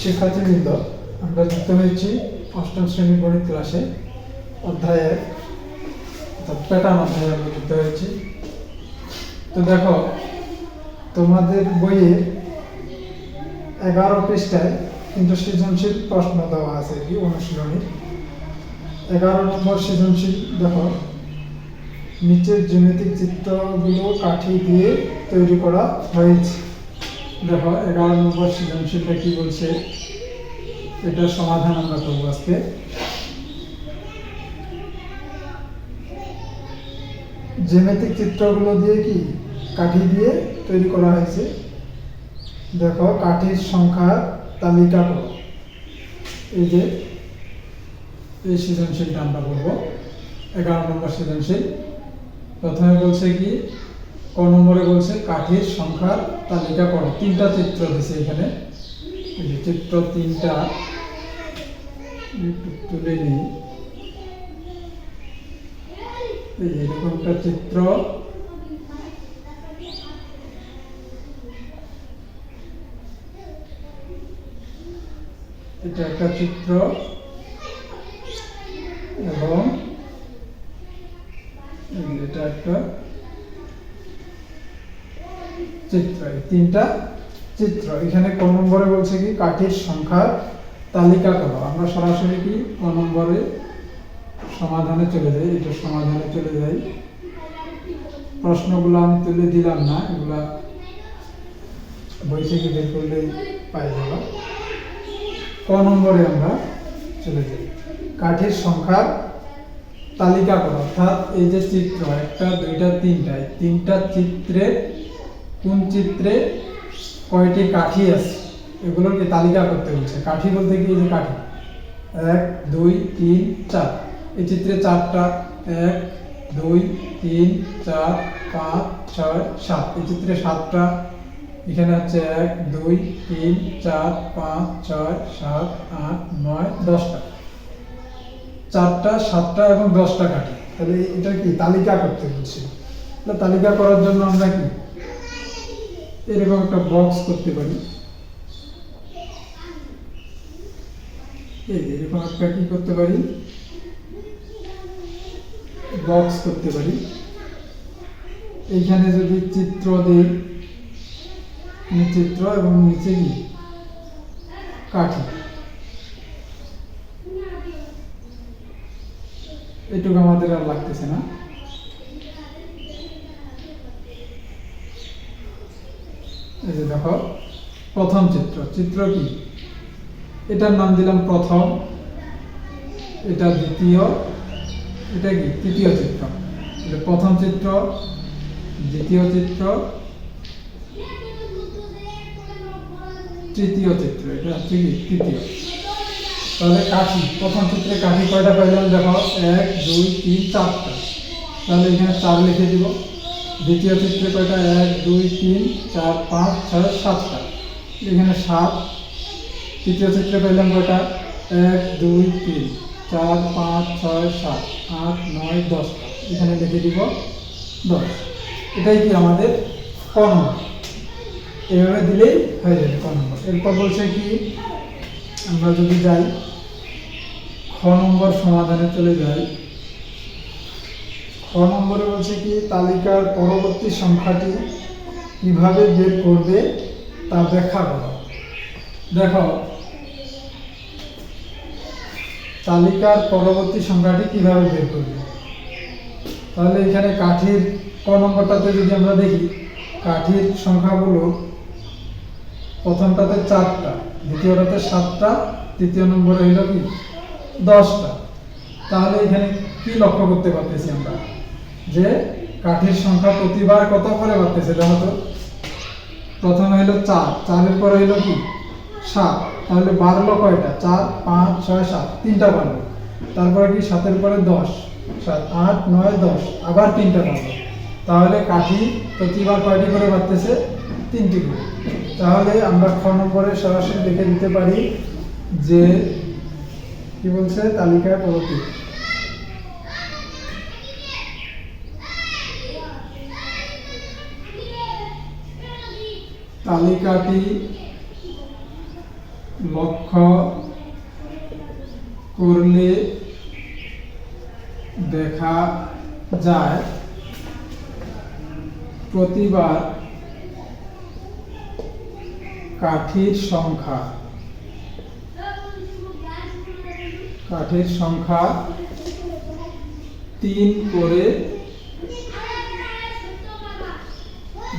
শিক্ষার্থীবৃন্দ, আমরা যুক্ত হয়েছি অষ্টম শ্রেণীর গণিত ক্লাসে অধ্যায়ে প্যাটার্ন অধ্যায়ে আমরা যুক্ত হয়েছি। তো দেখো, তোমাদের বইয়ে 11 পৃষ্ঠায় কিন্তু সৃজনশীল প্রশ্ন দেওয়া আছে, কি অনুশীলনী 11 নম্বর সৃজনশীল। দেখো, নিচের জ্যামিতিক চিত্রগুলো কাঠি দিয়ে তৈরি করা হয়েছে। দেখো 11 নম্বর সৃজনশীলটা কি বলছে, এটার সমাধান আমরা করব আজকে। জ্যামিতিক চিত্রগুলো দিয়ে কি কাঠি দিয়ে তৈরি করা হয়েছে। দেখো, কাঠির সংখ্যার তালিকা করো। এই যে এই সৃজনশীলটা আমরা করব 11 নম্বর সৃজনশীল। প্রথমে বলছে কি, ক নম্বরে বলছে কাঠির সংখ্যার তালিকা করো। তিনটা চিত্র দিয়েছে এখানে, এই যে চিত্র তিনটা তুলে নিই। এই এরকম একটা চিত্র, এটা একটা চিত্র এবং এটা একটা চিত্র। এই তিনটা চিত্র এখানে ক নম্বরে বলছে কি কাঠির সংখ্যার তালিকা করো। আমরা সরাসরি কি ক নম্বরে সমাধানে চলে যাই। এটা সমাধানে চলে যাই। প্রশ্নগুলো আমি তুলে দিলাম না, এগুলা বই থেকে বের করলেই পাই যাবো। ক নম্বরে আমরা চলে যাই, কাঠির সংখ্যার তালিকা করো। অর্থাৎ এই যে চিত্র একটা, দুইটা, তিনটা, তিনটা চিত্রে কোন চিত্রে কয়টি কাঠি আছে এগুলোকে তালিকা করতে হচ্ছে। কাঠি বলতে কি, এই যে কাঠি 1 2 3 4, এই চিত্রে 4টা, 1 2 3 4 5 6 7, এই চিত্রে 7টা, এখানে হচ্ছে 1 2 3 4 5 6 7 8 9 10টা, 4টা 7টা এবং 10টা কাঠি। তাহলে এটা কি তালিকা করতে বলছি। তালিকা করার জন্য আমরা কি এরকম একটা বক্স করতে পারি। এরকম একটা কি করতে পারি, বক্স করতে পারি। এইখানে যদি চিত্র দিই, চিত্র এবং নিচে কি কাঠি, এটুকু আমাদের আর লাগতেছে না। এই যে দেখো, প্রথম চিত্র, চিত্র কি, এটার নাম দিলাম প্রথম, এটা দ্বিতীয়, এটা কি তৃতীয় চিত্র। প্রথম চিত্র, দ্বিতীয় চিত্র, তৃতীয় চিত্র, এটা হচ্ছে কি তৃতীয়। তাহলে কাঠি, প্রথম চিত্রে কাঠি কয়টা পাইলাম, দেখো 1 2 3 4টা, তাহলে এখানে 4 লিখে দিব। দ্বিতীয় চিত্রে কয়টা, 1 2 3 4 5 6 7টা, এখানে 7। তৃতীয় চিত্রে পাইলাম কয়টা, 1 2 3 4 5 6 7 8 9 10টা, এখানে লিখে দিব 10। এটাই কি আমাদের ক নম্বর। এভাবে দিলেই হয়ে যাবে ক নম্বর। এরপর বলছে কি, আমরা যদি যাই খ নম্বর সমাধানে চলে যাই। খ নম্বরে বলছে কি, তালিকার পরবর্তী সংখ্যাটি কিভাবে বের করবে তা ব্যাখ্যা করো। দেখো, তালিকার পরবর্তী সংখ্যাটি কিভাবে বের করবে। তাহলে এখানে কাঠির ক নম্বরটাতে যদি আমরা দেখি, কাঠির সংখ্যাগুলো প্রথমটাতে 4টা, দ্বিতীয়টাতে 7টা, তৃতীয় নম্বরে হইল কি 10টা। তাহলে এখানে কি লক্ষ্য করতে পারতেছি আমরা, যে কাঠির সংখ্যা প্রতিবার কত করে বাড়তেছে। দেখো তো, প্রথমে হইল 4, 4-এর পরে হইল কি 7, তাহলে বাড়লো কয়টা, 4 5 6 7, 3টা বাড়লো। তারপরে কি 7-এর পরে 10, 7 8 9 10, আবার 3টা বাড়লো। তাহলে কাঠি প্রতিবার কয়টি করে বাড়তেছে, 3টি করে। তাহলে আমরা খ নম্বরে সরাসরি লিখে দিতে পারি যে কি বলছে, তালিকায় পরবর্তী তালিকাটি লক্ষ্য করলে দেখা যায় প্রতিবার কাঠির সংখ্যা 3 করে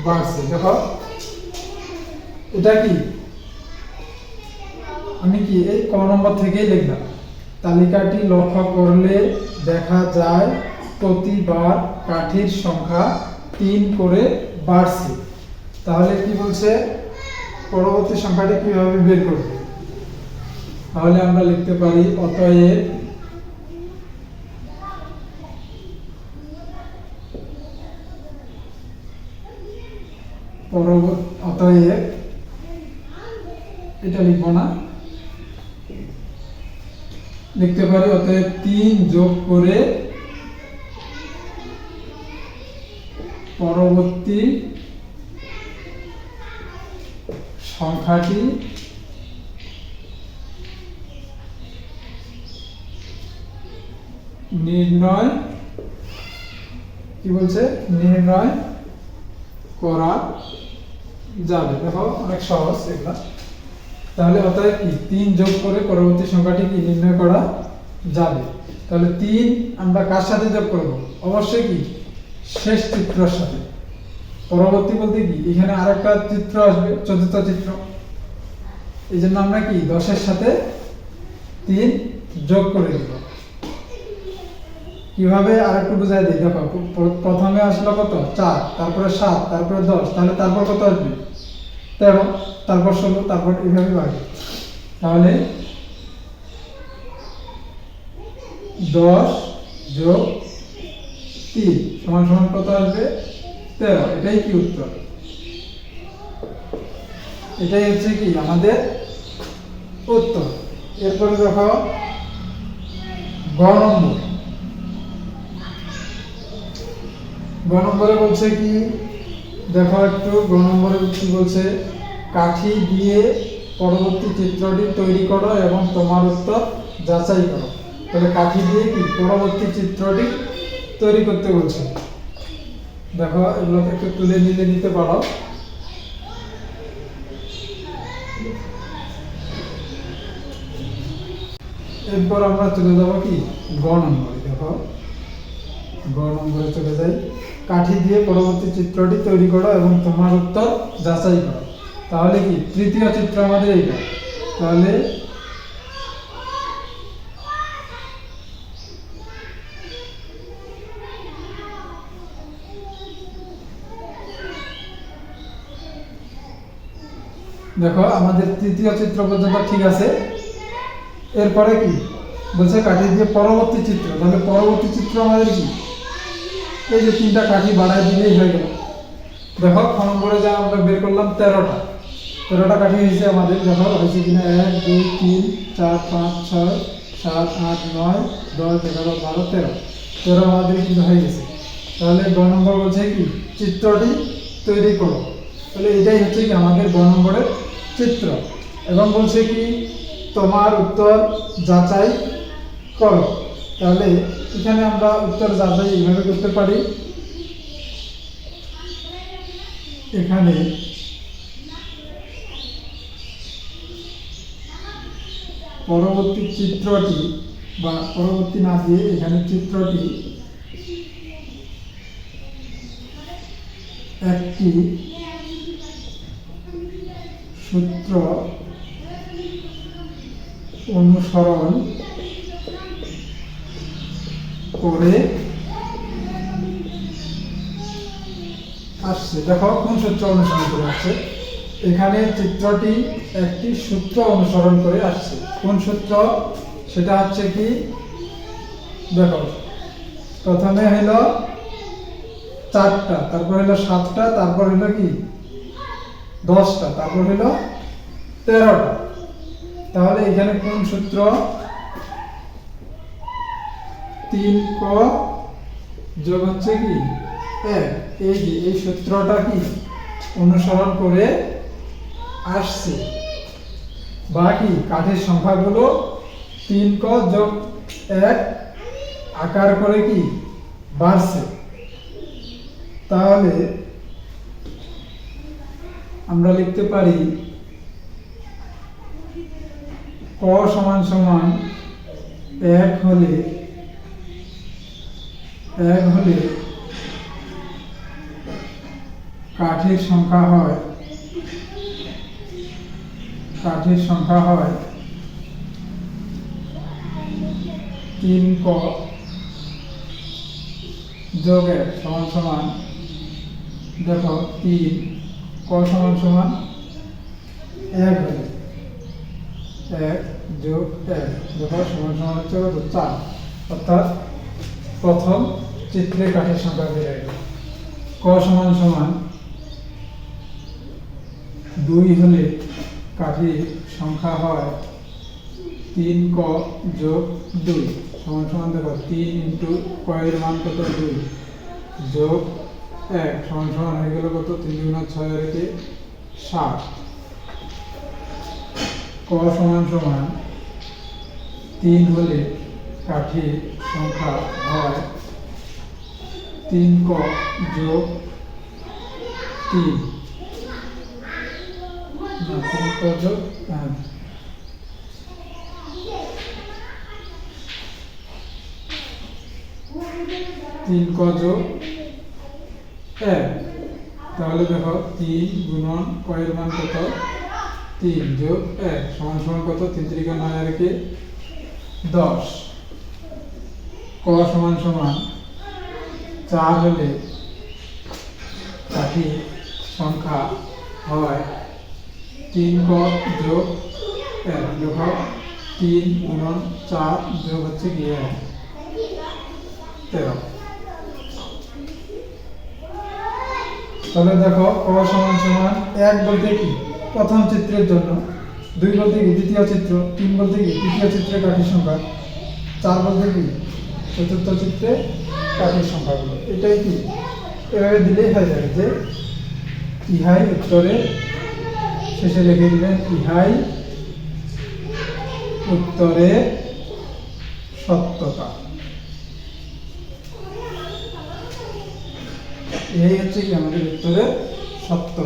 বাড়ছে। দেখো এটা কি আমি কি এই ক নম্বর থেকেই লিখলাম, তালিকাটি লক্ষ্য করলে দেখা যায় প্রতিবার কাঠির সংখ্যা 3 করে বাড়ছে। তাহলে কি বলছে, পরবর্তী সংখ্যাটি কিভাবে বের করবে? তাহলে আমরা লিখতে পারি অতএব এটা লিখবো না, লিখতে পারি অতএব 3 যোগ করে পরবর্তী সংখ্যাটি নির্ণয় করা যাবে। দেখো অনেক সহজ এগুলা। তাহলে অতএব কি 3 যোগ করে পরবর্তী সংখ্যাটি কি নির্ণয় করা যাবে। তাহলে 3 আমরা কার সাথে যোগ করব? অবশ্যই কি শেষ চিত্রের সাথে। পরবর্তী বলতে কি এখানে আরেকটা চিত্র আসবে, চতুর্থ চিত্র, এই জন্য আমরা কি 10 এর সাথে 3 যোগ করে দেব। কিভাবে আরেকটু বুঝাই দিই। দেখো প্রথমে আসলো কত 4, তারপরে 7, তারপরে 10, তাহলে তারপর কত আসবে 13, তারপর 16, তারপর এইভাবে বাড়বে। তাহলে 10 যোগ 3 সমান সমান কত আসবে 13। এটাই কি উত্তর, এটাই হচ্ছে কি আমাদের উত্তর। এরপরে দেখো গ নম্বরে বলছে কি, দেখো একটু গ নম্বরে কি বলছে, কাঠি দিয়ে পরবর্তী চিত্রটি তৈরি করো এবং তোমার উত্তর যাচাই করো। তাহলে কাঠি দিয়ে কি পরবর্তী চিত্রটি তৈরি করতে বলছে। দেখো এগুলোকে একটু তুলে নিতে পারো। এরপর আমরা চলে যাব কি গ নম্বরে। দেখো গ নম্বরে চলে যাই, কাঠি দিয়ে পরবর্তী চিত্রটি তৈরি করো এবং তোমার উত্তর যাচাই করো। তাহলে কি তৃতীয় চিত্র আমাদের এইটা। তাহলে দেখো আমাদের তৃতীয় চিত্র পর্যন্ত ঠিক আছে। এরপরে কি বলছে, কাঠি দিয়ে পরবর্তী চিত্র। তাহলে পরবর্তী চিত্র আমাদের কি এই যে 3টা কাঠি বাড়ায় দিলেই হয়ে গেল। দেখো খ নম্বরে যা আমরা বের করলাম 13টা কাঠি হয়েছে আমাদের। দেখো হয়েছে কিনা 1 2 3 4 5 6 7 8 9 10 11 12 13 আমাদের কিন্তু হয়ে গেছে। তাহলে গ নম্বর বলছে কি চিত্রটি তৈরি করো। তাহলে এটাই হচ্ছে কি আমাদের গ নম্বরের চিত্র। এবং বলছে কি তোমার উত্তর যাচাই করো। তাহলে এখানে আমরা উত্তর যাচাই এইভাবে করতে পারি। এখানে পরবর্তী চিত্রটি বা পরবর্তী না দিয়ে এখানে চিত্রটি একটি সূত্র অনুসরণ করে আসছে। দেখো কোন সূত্র অনুসরণ করে আসছে, এখানে চিত্রটি একটি সূত্র অনুসরণ করে আসছে। কোন সূত্র? সেটা হচ্ছে কি, দেখো প্রথমে হলো 4টা, তারপর হলো 7টা, তারপর হলো কি 10টা, তারপর হলো 13টা। তাহলে এখানে কোন সূত্র? 3 ক যোগ হচ্ছে কি 1। এই সূত্রটা কি অনুসরণ করে আসছে। বা কি কাঠের সংখ্যাগুলো 3 ক যোগ 1 আকার করে কি বাড়ছে, তাহলে আমরা লিখতে পারি ক সমান সমান 1 হলে কাঠের সংখ্যা হয় 3 ক যোগ 1 সমান সমান, দেখো 3 ক সমান সমান 1 হলে 1 যোগ 1 দেখো সমান সমান হচ্ছে 4, অর্থাৎ প্রথম চিত্রে কাঠের সংখ্যা বেড়ে গেল। ক সমান সমান 2 হলে কাঠের সংখ্যা হয় 3 ক যোগ 2 সমান সমান, দেখো 3 ইন্টু ক এর মান কত 2 যোগ 1 সমান সমান হয়ে গেল কত 3 গুণ 6 আর 7। ক সমান সমান 3 হলে কাঠের সংখ্যা হয় 3 ক যোগ 3 3 ক যোগ 3 ক যোগ 1, তাহলে দেখো 3 গুণন ক এর মান কত 3 যোগ 1 সমান সমান কত 3 3 9 আর 10। ক সমান সমান 4 হলে কাঠের সংখ্যা হয় 3 ক যোগ 1, দেখো 3 গুণন 4 যোগ হচ্ছে কি 13। তাহলে দেখো ক সমান সমান 1 বলতে কি প্রথম চিত্রের জন্য, 2 বলতে কি দ্বিতীয় চিত্র, 3 বলতে কি তৃতীয় চিত্রে কাঠের সংখ্যা, 4 বলতে কি চতুর্থ চিত্রে কাঠের সংখ্যাগুলো। এটাই কি এভাবে দিলেই হয়ে যাবে যে ইহাই উত্তরে শেষে লিখে দিলেন ইহাই উত্তরের সত্যতা। এই হচ্ছে কি আমাদের উত্তরের সত্য।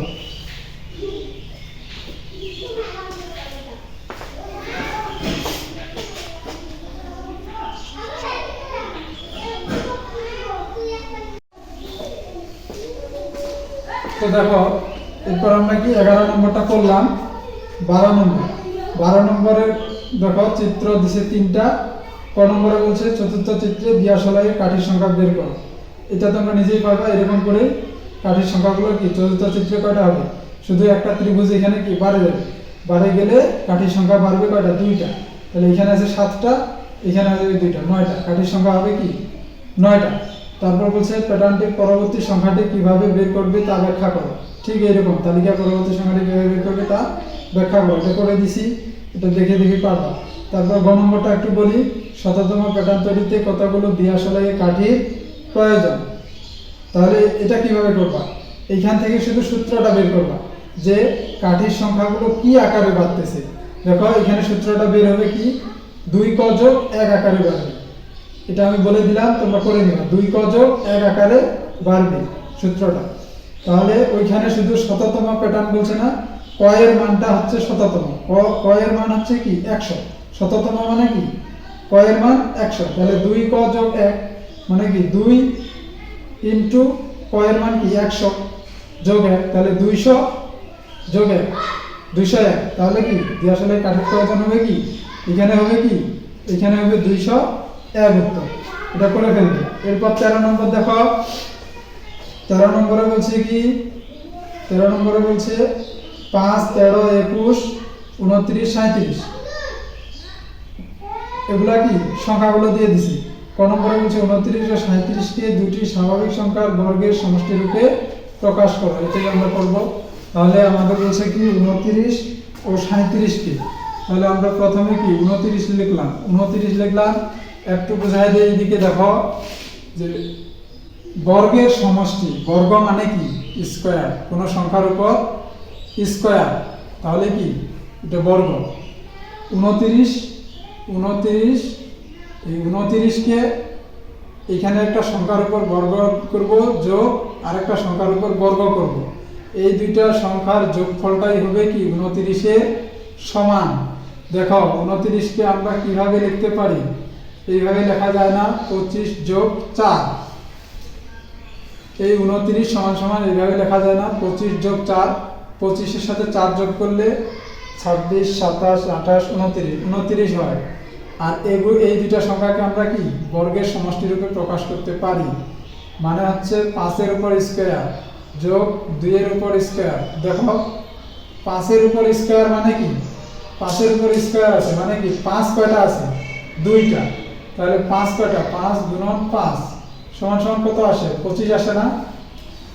তো দেখো এরপর আমরা কি 11 নম্বরটা করলাম। 12 নম্বরের দেখো চিত্র দিছে 3টা। ক নম্বরে বলছে চতুর্থ চিত্রে দিয়াশলাইয়ের কাঠির সংখ্যা বের করো। এটা তোমরা নিজেই পারবা, এরকম করে কাঠির সংখ্যাগুলো কি চতুর্থ চিত্রে কয়টা হবে, শুধু একটা ত্রিভুজ এখানে কি বাড়ে যাবে, বাড়ে গেলে কাঠির সংখ্যা বাড়বে কয়টা 2টা, তাহলে এখানে আছে 7টা, এখানে আছে 2টা, 9টা, কাঠির সংখ্যা হবে কি 9টা। তারপর বলছে প্যাটার্নটির পরবর্তী সংখ্যাটি কিভাবে বের করবে তা ব্যাখ্যা করো। ঠিক এরকম তালিকা পরবর্তী সংখ্যাটি কিভাবে বের করবে তা ব্যাখ্যা করো। এটা করে দিছি, এটা দেখে দেখে পারবা। তারপর গ নম্বরটা একটু বলি, শততম প্যাটার্ন তৈরিতে কতগুলো দিয়াশলাইয়ের কাঠির প্রয়োজন। তাহলে এটা কিভাবে করবা, এইখান থেকে শুধু সূত্রটা বের করবা যে কাঠির সংখ্যাগুলো কি আকারে বাড়তেছে। দেখো এখানে সূত্রটা বের হবে কি 2 ক যোগ 1 আকারে বাড়বে। এটা আমি বলে দিলাম, তোমরা করে নিবা, 2 ক যোগ 1 আকারে বাড়বে সূত্রটা। তাহলে ওইখানে শুধু শততম প্যাটার্ন বলছে না, ক এর মানটা হচ্ছে শততম, ক এর মান হচ্ছে কি 100, শততম মানে কি ক এর মান 100। তাহলে 2 ক যোগ 1 মানে কি 2 ইনটু ক এর মান কি 100 যোগ 1, তাহলে 200 যোগ 1 201। তাহলে কি আসলে কাঠের প্রয়োজন হবে কি এখানে হবে কি এখানে হবে 201 উত্তর। এটা করে ফেলবে। এরপর 13 নম্বর দেখো, 13 নম্বরে বলছে কি 13 নম্বরে বলছে 5 13 21 29 37 এগুলা কি সংখ্যাগুলো দিয়ে দিছি। ক নম্বরে বলছে 29 ও 37 কে দুটি স্বাভাবিক সংখ্যার বর্গের সমষ্টি রূপে প্রকাশ করো। এটাই আমরা করব। তাহলে আমাদের বলছে কি 29 ও 37 কে, তাহলে আমরা প্রথমে কি 29 লিখলাম, 29 লিখলাম। একটু বোঝাই দেই, এইদিকে দেখো যে বর্গের সমষ্টি, বর্গ মানে কি স্কয়ার, কোন সংখ্যার উপর স্কয়ার, তাহলে কি এটা বর্গ। 29 29 এই 29কে এখানে একটা সংখ্যার উপর বর্গ করব যোগ আরেকটা সংখ্যার উপর বর্গ করব, এই দুইটা সংখ্যার যোগফলটাই হবে কি 29 এর সমান। দেখো 29কে আমরা কিভাবে লিখতে পারি, এইভাবে লেখা যায় না, 25 যোগ 4, এই 29 সমান সমান এইভাবে লেখা যায় না, 25 যোগ 4, 25 এর সাথে 4 যোগ করলে 26 27 28 29 29 হয়। আর এই দুইটা সংখ্যাকে আমরা কি বর্গের সমষ্টি রূপে প্রকাশ করতে পারি, মানে হচ্ছে 5 এর উপর স্কয়ার যোগ 2 এর উপর স্কয়ার। দেখো 5 এর উপর স্কয়ার মানে কি, 5 এর উপর স্কয়ার আছে মানে কি 5 কয়টা আছে, 2টা, তাহলে 5 কয়টা, 5 গুণন 5 সমান সমান কত আসে, 25 আসে না,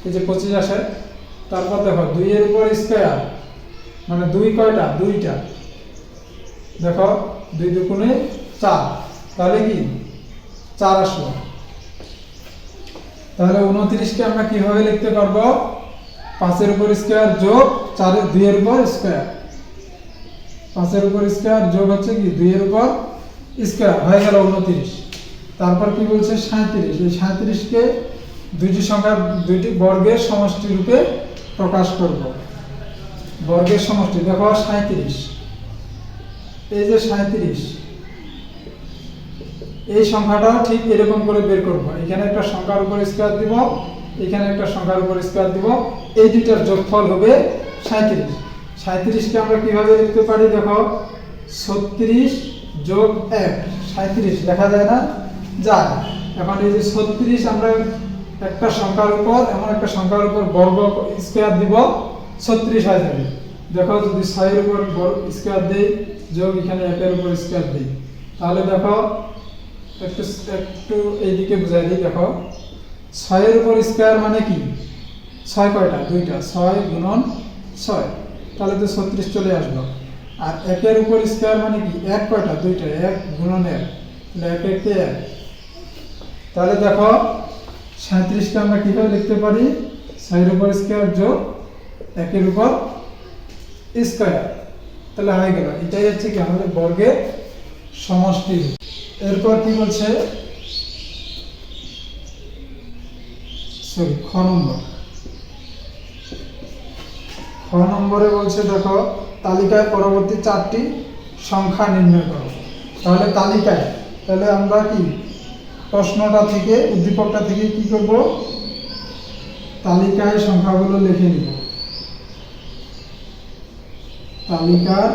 এই যে 25 আসে। তারপর দেখো 2 এর উপর স্কয়ার মানে 2 কয়টা, 2টা, দেখো 2 দুগুণে 4, তাহলে কি 4 আসলো। তাহলে 29কে আমরা কিভাবে লিখতে পারবো, 5 এর উপর স্কয়ার যোগ 4 এর 2 এর উপর স্কয়ার, 5 এর উপর স্কয়ার যোগ হচ্ছে কি 2 এর উপর স্কয়ার, হয়ে গেল 29। তারপর কি বলছে 37, এই 37কে দুইটি বর্গের সমষ্টি রূপে প্রকাশ করব, বর্গের সমষ্টি। দেখো 37, এই যে 37, এই সংখ্যাটাও ঠিক এরকম করে বের করব, এখানে একটা সংখ্যার উপর স্কয়ার দিব, এখানে একটা সংখ্যার উপর স্কয়ার দিব, এই দুইটার যোগফল হবে 37। 37কে আমরা কিভাবে লিখতে পারি, দেখো 36 যোগ 1, 37 লেখা যায় না, যায়। এখন এই যে 36 আমরা একটা সংখ্যার উপর এমন একটা সংখ্যার উপর বর্গ স্কয়ার দিব, 36 হয়ে যাবে। দেখো যদি 6 এর উপর স্কয়ার দেই যোগ এখানে 1 এর উপর স্কয়ার দেই, তাহলে দেখো একটু এইদিকে বুঝাই দিই। দেখো 6 এর উপর স্কয়ার মানে কি, 6 কয়টা, 2টা, 6 গুণন 6, তাহলে তো 36 চলে আসলো। আর 1 এর উপর স্কয়ার মানে কি, 1 কয়টা, 2টা, 1 গুণন 1, তাহলে 1 1 1, তাহলে দেখো 37কে আমরা কিভাবে লিখতে পারি, 6 এর উপর স্কয়ার যোগ 1 এর উপর স্কয়ার, তাহলে হয়ে গেল। এটাই হচ্ছে কি আমাদের বর্গের সমষ্টি। এরপর কি বলছে, খ নম্বরে বলছে দেখো তালিকায় পরবর্তী 4টি সংখ্যা নির্ণয় করো। তাহলে তালিকায়, তাহলে আমরা কি প্রশ্নটা থেকে উদ্দীপকটা থেকে কি করব, তালিকায় সংখ্যাগুলো লিখে নিব, তালিকার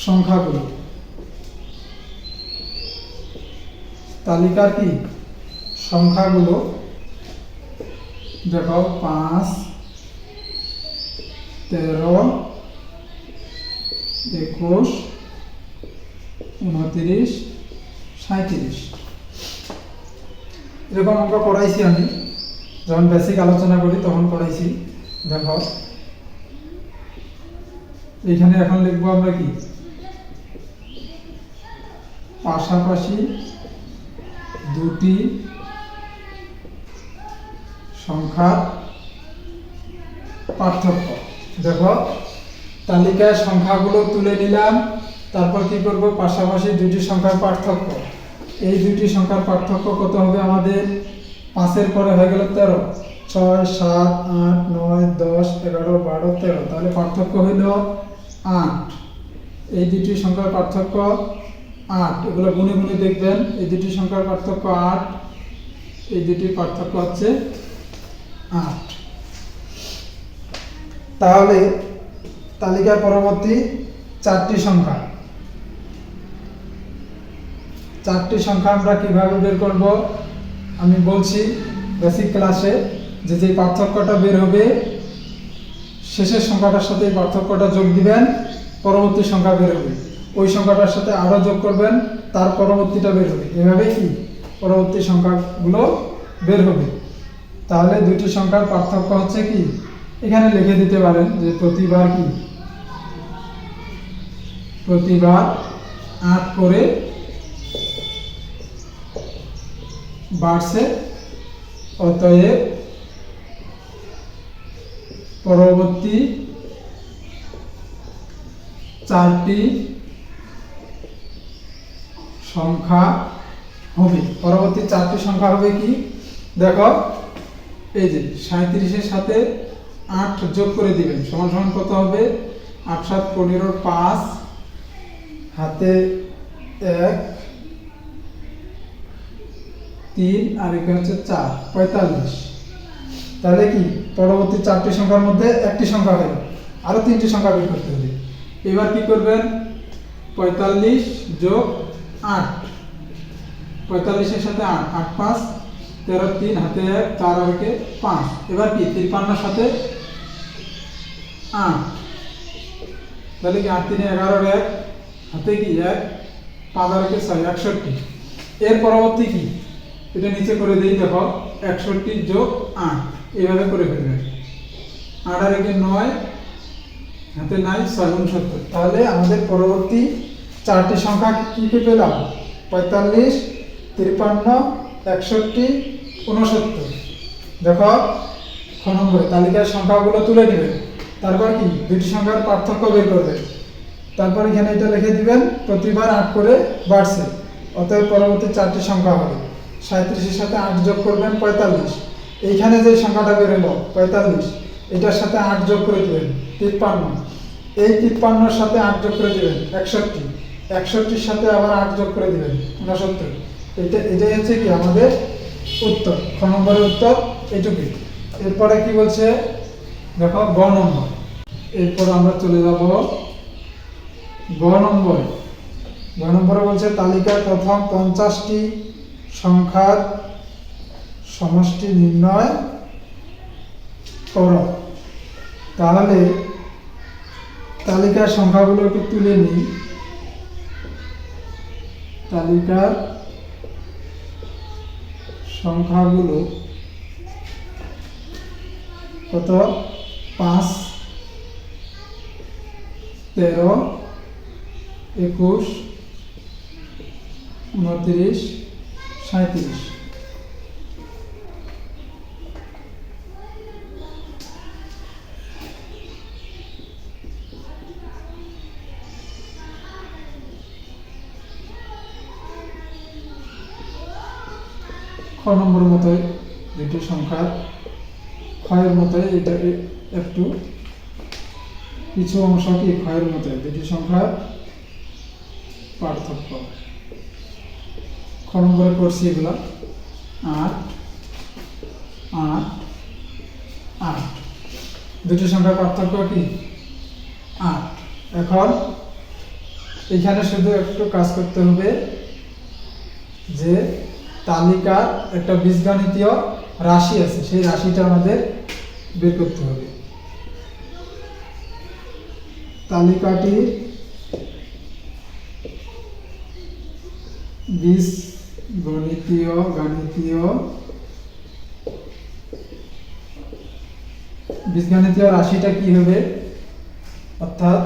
সংখ্যাগুলো, তালিকার কি সংখ্যাগুলো, দেখো 5 13 21 29 37 এরকম অঙ্ক করাইছি, আমি যখন বেসিক আলোচনা করি তখন করাইছি। দেখো এইখানে এখন লিখবো আমরা কি, পাশাপাশি দুটি সংখ্যার পার্থক্য। দেখো তালিকায় সংখ্যাগুলো তুলে নিলাম, তারপর কি করব, পাশাপাশি দুটি সংখ্যার পার্থক্য। এই দুটি সংখ্যার পার্থক্য কত হবে আমাদের, 5 এর পরে হয়ে গেল 13, 6 7 8 9 10 11 12 13, তাহলে পার্থক্য হইল 8। এই দুটি সংখ্যার পার্থক্য 8, এগুলো গুনে গুনে দেখবেন, এই দুটি সংখ্যার পার্থক্য 8, এই দুটির পার্থক্য হচ্ছে 8। তাহলে তালিকার পরবর্তী 4টি সংখ্যা, 4টি সংখ্যা আমরা কিভাবে বের করব, আমি বলছি বেসিক ক্লাসে যে পার্থক্যটা বের হবে শেষের সংখ্যাটার সাথে এই পার্থক্যটা যোগ দিবেন, পরবর্তী সংখ্যা বের হবে, ওই সংখ্যাটার সাথে আরো যোগ করবেন, তার পরবর্তীটা বের হবে, এভাবে কি পরবর্তী সংখ্যাগুলো বের হবে। তাহলে দুটি সংখ্যার পার্থক্য হচ্ছে কি, এখানে লিখে দিতে পারেন যে প্রতিবার কি, প্রতিবার 8 করে বাড়ছে, অতএব পরবর্তী চারটি সংখ্যা হবে। পরবর্তী চারটি সংখ্যা হবে কি দেখো, এই যে 37-এর সাথে 8 যোগ করে দিবেন, সমান সমান কত হবে? 8 7 15 5 হাতে 1 3 আর এখানে হচ্ছে 4 45। তাহলে কি পরবর্তী চারটি সংখ্যার মধ্যে একটি সংখ্যা হলো, আরো তিনটি সংখ্যা বের করতে হবে। এবার কি করবেন? 45 যোগ 8, 45-এর সাথে 8 8 5 13 3 হাতে 1 4 আর 5। এবার কি 53-এর সাথে 8, তাহলে কি 8 3 11 1 হাতে কি 1 5 আর 6 61। এর পরবর্তী কি এটা নিচে করে দেই, দেখো 61 যোগ 8 এইভাবে করে ফেলবেন। 8 আর 9 হাতে 9 6 69। তাহলে আমাদের পরবর্তী চারটি সংখ্যা কি কি পেলাম? 45 53 61 69। দেখো খ নম্বরে তালিকার সংখ্যাগুলো তুলে নেবেন, তারপর কি দুটি সংখ্যার পার্থক্য বের করবেন, তারপর এখানে এটা লিখে দিবেন প্রতিবার 8 করে বাড়ছে, অতএব পরবর্তী চারটি সংখ্যা হবে। 37-এর সাথে 8 যোগ করবেন 45, এইখানে যে সংখ্যাটা বের হলো 45, এটার সাথে 8 যোগ করে দিবেন 53, এই 53-এর সাথে 8 যোগ করে দিবেন 61, 61-এর সাথে আবার 8 যোগ করে দিবেন 69। এটাই হচ্ছে কি আমাদের উত্তর, খ নম্বরের উত্তর এইটুকুই। এরপরে কি বলছে দেখো গ নম্বর। এরপর আমরা চলে যাব গ নম্বরে। গ নম্বরে বলছে তালিকার প্রথম 50টি সংখ্যার সমষ্টি নির্ণয় করো। তাহলে তালিকার সংখ্যাগুলো একটু তুলে নিই। তালিকার সংখ্যাগুলো কত? 5 13 21 29 37। খ নম্বর মতোই দুটি সংখ্যার ক্ষয়ের মতোই এটা একটু কিছু অংশ কি ক্ষয়ের মতোই দুটি সংখ্যার পার্থক্য। খ নম্বরে করছি এগুলো 8 8 8, দুটি সংখ্যার পার্থক্য কি 8। এখন এখানে শুধু একটু কাজ করতে হবে যে তালিকার একটা বীজগণিতীয় রাশি আছে, সেই রাশিটা আমাদের বের করতে হবে। তালিকাটি বীজগণিতীয় রাশিটা কি হবে, অর্থাৎ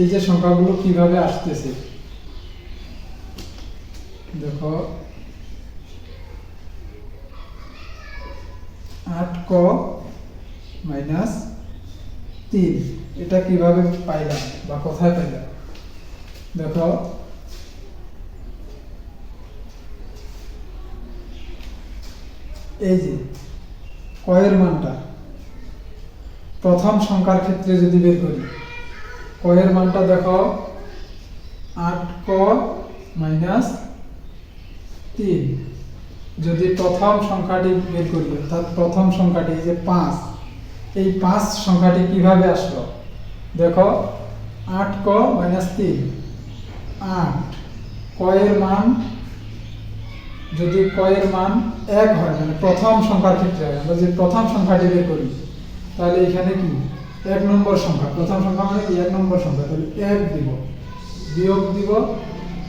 এই যে সংখ্যাগুলো কিভাবে আসতেছে দেখো 8 ক মাইনাস 3, এটা কিভাবে পাইলাম বা কোথায় পাইলাম? দেখো এই যে কয়ের মানটা প্রথম সংখ্যার ক্ষেত্রে যদি বের করি, কয়ের মানটা দেখো 8 ক মাইনাস 3। যদি প্রথম সংখ্যাটি বের করি, অর্থাৎ প্রথম সংখ্যাটি যে 5, এই 5 সংখ্যাটি কিভাবে আসলো? দেখো 8 ক মাইনাস 3, 8 কয়ের মান, যদি কয়ের মান 1 হয় মানে প্রথম সংখ্যার ক্ষেত্রে হয়, আমরা যে প্রথম সংখ্যাটি বের করি, তাহলে এখানে কি 1 নম্বর সংখ্যা, প্রথম সংখ্যা মানে কি 1 নম্বর সংখ্যা, তাহলে 1 দিব, বিয়োগ দিব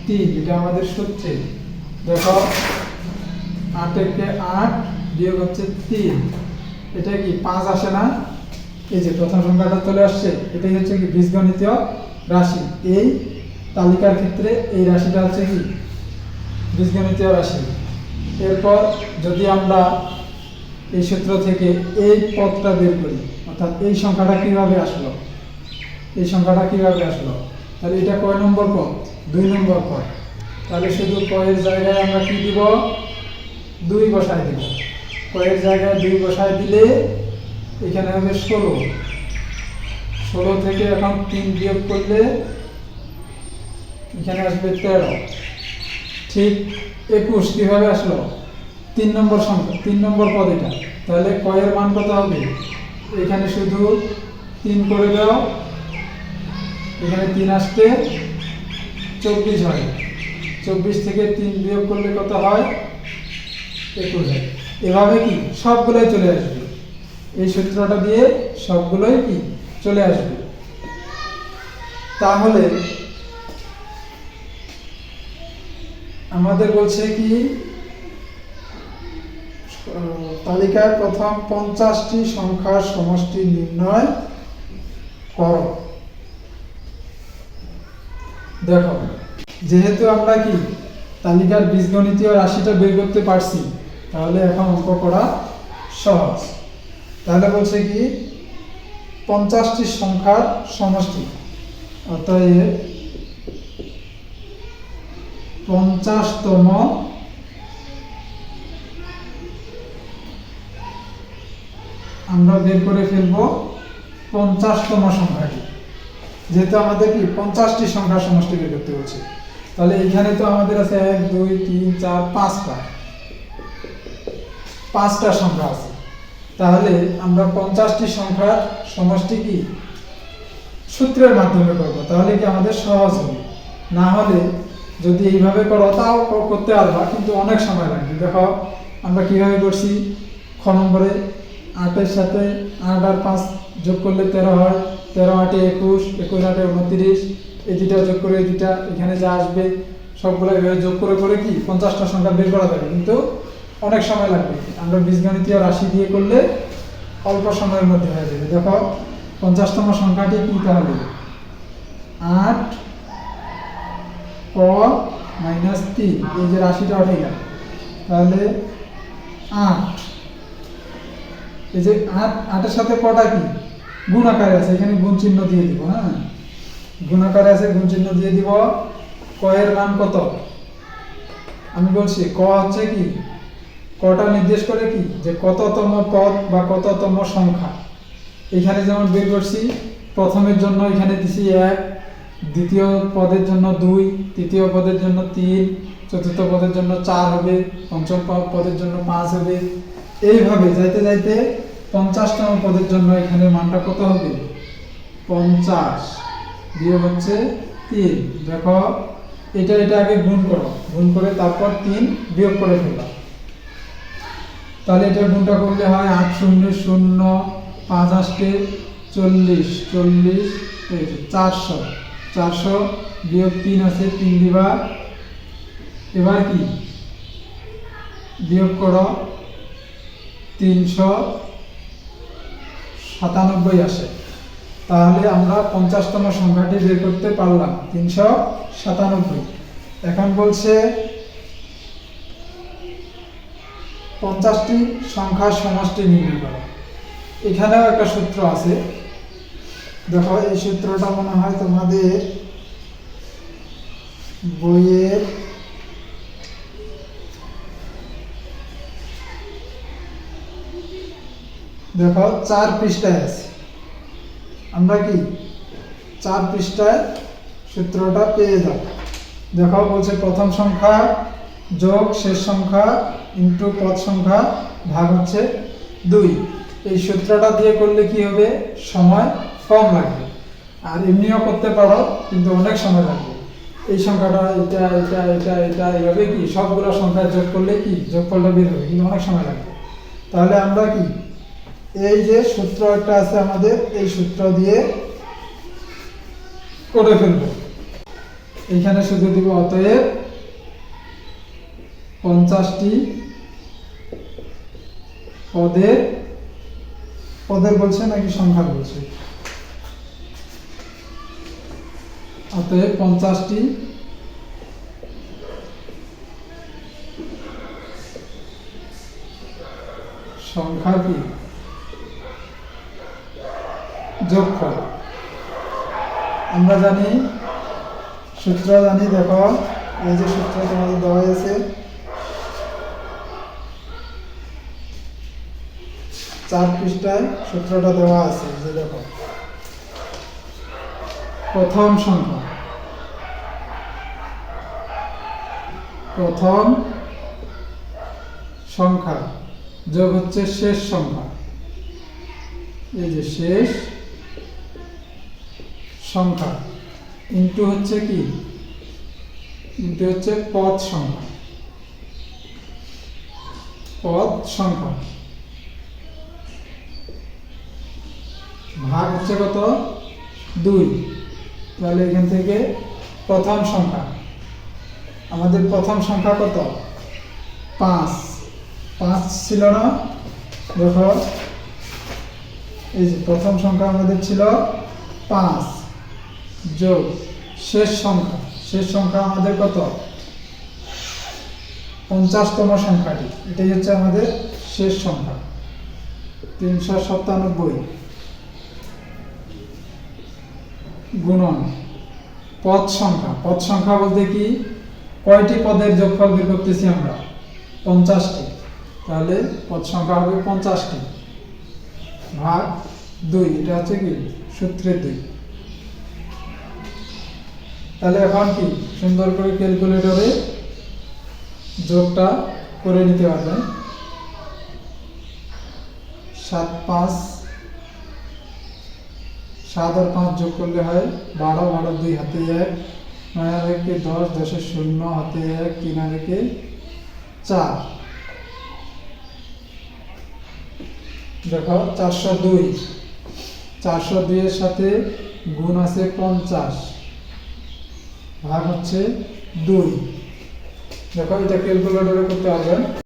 3, এটা আমাদের সূত্রে। দেখো 8 থেকে 8 বিয়োগ হচ্ছে 3, এটা কি 5 আসে না? এই যে প্রথম সংখ্যাটা চলে আসছে, এটাই হচ্ছে কি বীজগণিতীয় রাশি। এই তালিকার ক্ষেত্রে এই রাশিটা হচ্ছে কি বীজগণিতীয় রাশি। এরপর যদি আমরা এই সূত্র থেকে এই পদটা বের করি, অর্থাৎ এই সংখ্যাটা কিভাবে আসলো, এই সংখ্যাটা কিভাবে আসলো, তাহলে এটা কয় নম্বর পদ, 2 নম্বর পদ। তাহলে শুধু কয়ের জায়গায় আমরা কি দিব, 2 বসায় দিব। কয়ের জায়গায় 2 বসায় দিলে এখানে হবে 16। 16 থেকে এখন 3 বিয়োগ করলে এখানে আসবে 13। ঠিক 21 কিভাবে আসলো, 3 নম্বর সংখ্যা, 3 নম্বর পদ এটা। তাহলে কয়ের মান কত হবে, এখানে শুধু 3 করে দাও, এখানে 3 আসতে 24 হয়। 24 থেকে 3 বিয়োগ করলে কত হয়, 21 হয়। এভাবে কি সবগুলোই চলে আসবে, এই সূত্রটা দিয়ে সবগুলোই কি চলে আসবে। তাহলে আমাদের বলছে কি, তালিকার প্রথম 50টি সংখ্যার সমষ্টি নির্ণয় করো। দেখো, যেহেতু আমরা কি তালিকার বীজগণিতীয় রাশিটা বের করতে পারছি, তাহলে এখন অঙ্ক করা সহজ। তাহলে বলছে কি 50টি সংখ্যার সমষ্টি, অতএব 50তম আমরা বের করে ফেলবো 50তম সংখ্যাটি। যেহেতু আমাদের কি 50টি সংখ্যার সমষ্টি বের করতে হচ্ছে, তাহলে এখানে তো আমাদের আছে 1 2 3 4 5টা সংখ্যা আছে। তাহলে আমরা 50টি সংখ্যার সমষ্টি কি সূত্রের মাধ্যমে করব, তাহলে কি আমাদের সহজ হবে। না হলে যদি এইভাবে করো তাও করতে পারবা, কিন্তু অনেক সময় লাগবে। দেখো আমরা কিভাবে করছি, খ নম্বরে 8 এর সাথে 8 আর 5 যোগ করলে 13 হয়, 13 8 21, 21 8 29, এই দুটা যোগ করে এই দুটা এখানে যা আসবে সবগুলো এভাবে যোগ করে করে কি 50টা সংখ্যা বের করা যাবে, কিন্তু অনেক সময় লাগবে। আমরা বীজগণিতীয় রাশি দিয়ে করলে অল্প সময়ের মধ্যে হয়ে যাবে। দেখো 50তম সংখ্যাটি কি, তাহলে 8 ক মাইনাস 3, এই যে রাশিটা উঠে গেল, তাহলে 8, এই যে 8 এর সাথে কটা কি গুণ আকারে আছে, এখানে গুণ চিহ্ন দিয়ে দিব। হ্যাঁ, গুণ আকারে আছে, গুণ চিহ্ন দিয়ে দিব। ক এর মান কত, আমি বলছি ক হচ্ছে কি, কটা নির্দেশ করে কি যে কততম পদ বা কততম সংখ্যা। এখানে যেমন বের করছি, প্রথমের জন্য এখানে দিছি 1, দ্বিতীয় পদের জন্য 2, তৃতীয় পদের জন্য 3, চতুর্থ পদের জন্য 4 হবে, পঞ্চম পদের জন্য 5 হবে। এইভাবে যাইতে যাইতে 50তম পদের জন্য এখানে মানটা কত হবে, 50 বিয়োগ হচ্ছে 3। দেখো এটা আগে গুণ করো, গুণ করে তারপর 3 বিয়োগ করে ফেলবা। তাহলে এটা গুণটা করলে হয় 8 0 0, 5 8 40, 40 400, 400 বিয়োগ 3 আছে 3 দিবা, এবার কি বিয়োগ করো 397 আসে। তাহলে আমরা 50তম সংখ্যাটি বের করতে পারলাম, 397। এখন বলছে 50টি সংখ্যার সমষ্টি নির্ণয় করো। এখানেও একটা সূত্র আছে, দেখো এই সূত্রটা মনে হয় তোমাদের বইয়ের দেখো 4 পৃষ্ঠায় আছে। আমরা কি 4 পৃষ্ঠায় সূত্রটা পেয়ে যাব। দেখো বলছে প্রথম সংখ্যা যোগ শেষ সংখ্যা ইনটু পদ সংখ্যা ভাগ হচ্ছে 2। এই সূত্রটা দিয়ে করলে কি হবে, সময় কম লাগবে। আর এমনিও করতে পারো, কিন্তু অনেক সময় লাগবে। এই সংখ্যাটা এটা এটা এটা এটা এইভাবে কি সবগুলো সংখ্যা যোগ করলে কি যোগফলটা বের হবে, কিন্তু অনেক সময় লাগবে। তাহলে আমরা কি এই যে সূত্র একটা আছে আমাদের, এই সূত্র দিয়ে করে ফেলব। এইখানে শুধু দিব অতএব 50টি পদের বলছে নাকি সংখ্যা বলছে, অতএব 50টি সংখ্যা কি আমরা জানি, সূত্র জানি, দেখো এই যে সূত্র তোমাদের দেওয়া আছে, 4 পৃষ্ঠায় সূত্রটা দেওয়া আছে। যে দেখো, প্রথম সংখ্যা যোগ হচ্ছে শেষ সংখ্যা, এই যে শেষ সংখ্যা, ইনটু হচ্ছে কি, ইনটু হচ্ছে পদ সংখ্যা, ভাগ হচ্ছে কত, 2। তাহলে এখান থেকে প্রথম সংখ্যা, আমাদের প্রথম সংখ্যা কত, 5 ছিল না? দেখো এই যে প্রথম সংখ্যা আমাদের ছিল 5 যোগ শেষ সংখ্যা আমাদের কত, 50তম সংখ্যাটি, এটাই হচ্ছে আমাদের শেষ সংখ্যা, 397 গুণন পদ সংখ্যা বলতে কি, কয়টি পদের যোগফল বের করতেছি আমরা, 50টি। তাহলে পদ সংখ্যা হবে 50টি, ভাগ 2, এটা হচ্ছে কি সূত্রের 2। তাহলে এখন কি সুন্দর করে ক্যালকুলেটরে যোগটা করে নিতে পারবেন। 7 আর 5 যোগ করলে হয় 12, 2 হাতে 1, 9 আর 1 10, 10 এর 0 হাতে 1, 3 আর 1 4। দেখো 402 এর সাথে গুণ আছে 50, ভাগ হচ্ছে 2। দেখো এটা ক্যালকুলেটরে করতে পারবেন।